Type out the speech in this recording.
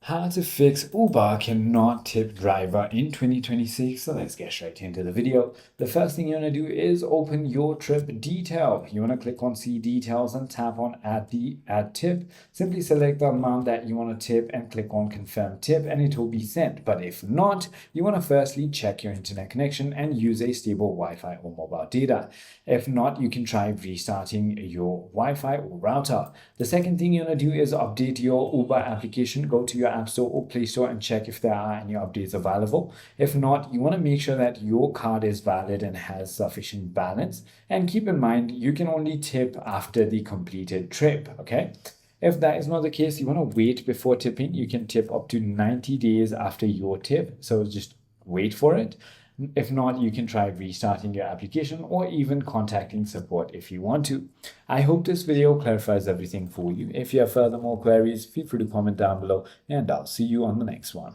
How to fix Uber cannot tip driver in 2026. So let's get straight into the video. The first thing you want to do is open your trip detail. You want to click on see details and tap on add tip. Simply select the amount that you want to tip and click on confirm tip and it will be sent. But if not, you want to firstly check your internet connection and use a stable Wi-Fi or mobile data. If not, you can try restarting your Wi-Fi or router. The second thing you want to do is update your Uber application. Go to your App Store or Play Store and check if there are any updates available. If not, you want to make sure that your card is valid and has sufficient balance. And keep in mind, you can only tip after the completed trip, okay? If that is not the case, you want to wait before tipping. You can tip up to 90 days after your tip. So just wait for it. If not, you can try restarting your application or even contacting support if you want to. I hope this video clarifies everything for you. If you have further more queries, feel free to comment down below and I'll see you on the next one.